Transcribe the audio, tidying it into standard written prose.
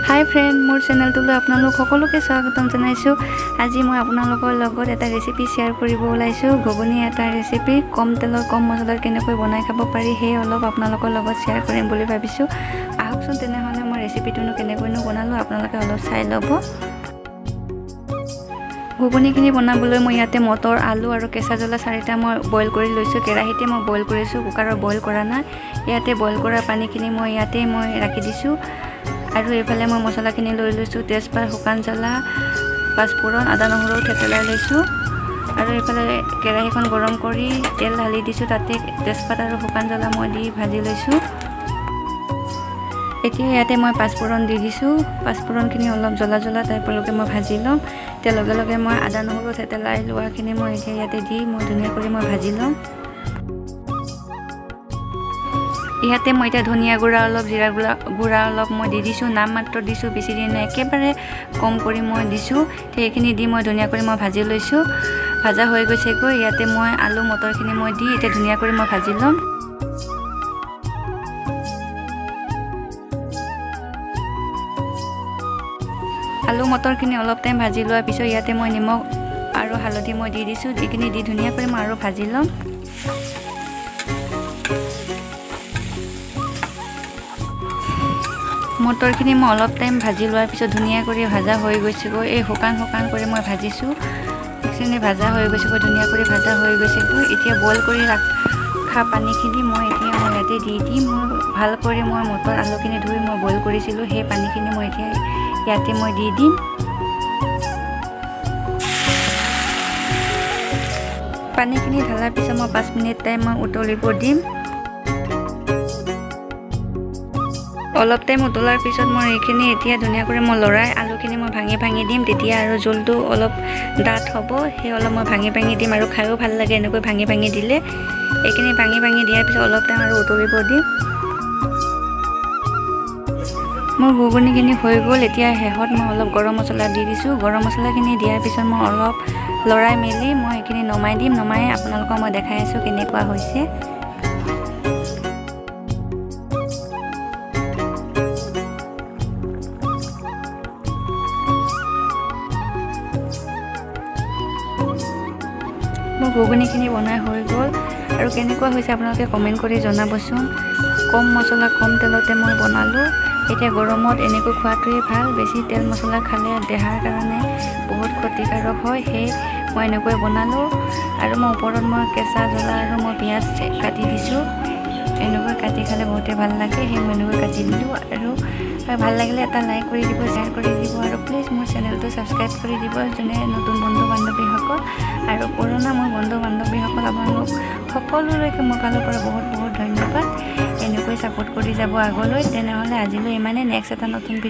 হাই friend, মোৰ চেনেলটোলৈ আপোনালোক সকলোকে স্বাগতম জনাইছোঁ। আজি মই আপোনালোকৰ লগত এটা ৰেচিপি শ্বেয়াৰ কৰিব ওলাইছোঁ। ঘুগুনি এটা ৰেচিপি কম তেলত কম মছলাত কেনেকৈ বনাই খাব পাৰি সেই অলপ আপোনালোকৰ লগত শ্বেয়াৰ কৰিম বুলি ভাবিছোঁ। আহকচোন তেনেহ'লে মই ৰেচিপিটোনো কেনেকৈনো বনালোঁ আপোনালোকে অলপ চাই ল'ব। ঘুগুনিখিনি বনাবলৈ মই ইয়াতে মটৰ, আলু আৰু কেঁচা জ্বলা 4টা মই বইল কৰি লৈছোঁ। কেৰাহীতে মই বইল কৰিছোঁ, কুকাৰত বইল কৰা নাই। ইয়াতে বইল কৰা পানীখিনি মই ৰাখি দিছোঁ। আৰু এইফালে মই মছলাখিনি লৈ লৈছোঁ। তেজপাত, শুকান জ্বালা, পাঁচফোৰণ, আদা নহৰু থেতেলাই লৈছোঁ। আৰু এইফালে কেৰাহীখন গৰম কৰি তেল ঢালি দিছোঁ। তাতে তেজপাত আৰু শুকান জ্বালা মই দি ভাজি লৈছোঁ। এতিয়া ইয়াতে মই পাঁচফোৰণ দি দিছোঁ। পাঁচফোৰণখিনি অলপ জ্বলা টাইপলৈকে মই ভাজি ল'ম। তেতিয়া লগে লগে মই আদা নহৰু থেতেলাই লোৱাখিনি মই এতিয়া ইয়াতে দি ধুনীয়া কৰি ভাজি ল'ম। ইয়াতে মই এতিয়া ধনিয়া গুড়া অলপ, জিৰা গুড়া অলপ মই দি দিছোঁ। নাম মাত্ৰ দিছোঁ, বেছি দিয়া নাই, একেবাৰে কম কৰি মই দিছোঁ। সেইখিনি দি মই ধুনীয়া কৰি ভাজি লৈছোঁ। ভাজা হৈ গৈছেগৈ। ইয়াতে মই আলু মটৰখিনি মই দি এতিয়া ধুনীয়া কৰি ভাজি ল'ম। আলু মটৰখিনি অলপ টাইম ভাজি লোৱাৰ পিছত ইয়াতে মই নিমখ আৰু হালধি মই দি দিছোঁ। এইখিনি দি ধুনীয়া কৰি মই আৰু ভাজি ল'ম। মটৰখিনি মই অলপ টাইম ভাজি লোৱাৰ পিছত ধুনীয়া কৰি ভাজা হৈ গৈছেগৈ। এই শুকান কৰি মই ভাজিছোঁ। এইখিনি ভাজা হৈ গৈছেগৈ, ধুনীয়া কৰি ভাজা হৈ গৈছেগৈ। এতিয়া বইল কৰি ৰখা পানীখিনি মই ইয়াতে দি দিম। ভাল কৰি মটৰ আলুখিনি ধুই মই বইল কৰিছিলোঁ। সেই পানীখিনি মই এতিয়া ইয়াতে মই দি দিম। পানীখিনি ঢালাৰ পিছত মই 5 মিনিট টাইম মই উতলিব দিম। অলপ টাইম উতলাৰ পিছত মই এইখিনি এতিয়া ধুনীয়া কৰি লৰাই আলুখিনি মই ভাঙি দিম। তেতিয়া আৰু জোলটো অলপ ডাঠ হ'ব। সেই অলপ মই ভাঙি দিম আৰু খায়ো ভাল লাগে এনেকৈ ভাঙি দিলে। এইখিনি ভাঙি দিয়াৰ পিছত অলপ টাইম আৰু উতলিব দিম। মোৰ ঘুগুনিখিনি হৈ গ'ল। এতিয়া শেষত মই অলপ গৰম মছলা দি দিছোঁ। গৰম মছলাখিনি দিয়াৰ পিছত মই অলপ লৰাই মেলি মই এইখিনি নমাই দিম। নমাই আপোনালোকক মই দেখাই আছোঁ কেনেকুৱা হৈছে। মোৰ ঘুগুনিখিনি বনাই হৈ গ'ল আৰু কেনেকুৱা হৈছে আপোনালোকে কমেণ্ট কৰি জনাবচোন। কম মছলা কম তেলতে মই বনালোঁ। এতিয়া গৰমত এনেকৈ খোৱাটোৱে ভাল। বেছি তেল মছলা খালে দেহাৰ কাৰণে বহুত ক্ষতিকাৰক হয়। সেই মই এনেকৈ বনালোঁ আৰু ওপৰত কেঁচা জ্বলা আৰু পিঁয়াজ কাটি দিছোঁ। এনেকৈ কাটি খালে বহুতে ভাল লাগে। সেই মই এনেকৈ কাটি দিলোঁ আৰু ভাল লাগিলে এটা লাইক কৰি দিব, শ্বেয়াৰ কৰি দিব আৰু প্লিজ মোৰ চেনেলটো ছাবস্ক্ৰাইব কৰি দিব। যোনে নতুন বন্ধু বান্ধৱীসকল আৰু পুৰণা মোৰ বন্ধু বান্ধৱীসকল, আপোনালোক সকলোলৈকে মোৰ ফালৰ পৰা বহুত ধন্যবাদ। এনেকৈ ছাপোৰ্ট কৰি যাব আগলৈ। তেনেহ'লে আজিলৈ ইমানেই। নেক্সট এটা নতুন ভিডিঅ'